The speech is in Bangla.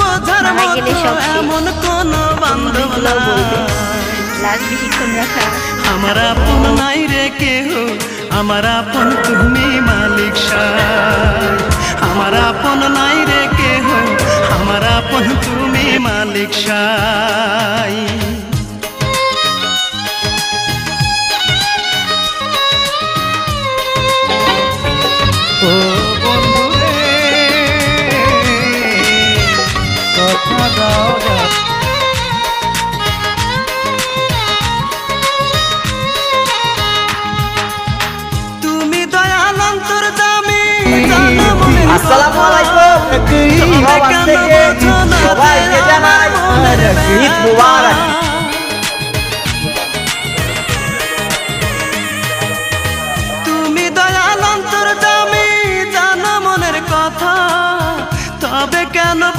বোঝার মতো এমন কোন বান্ধব লাস্ট বেশিক্ষণ রাখা আমার আপন নাই রে কেহ আমার আপন তুমি মালিক সাই আমার আপন নাই রে কেহ আমার আপন তুমি মালিক সাই ও বন্ধু রে কথা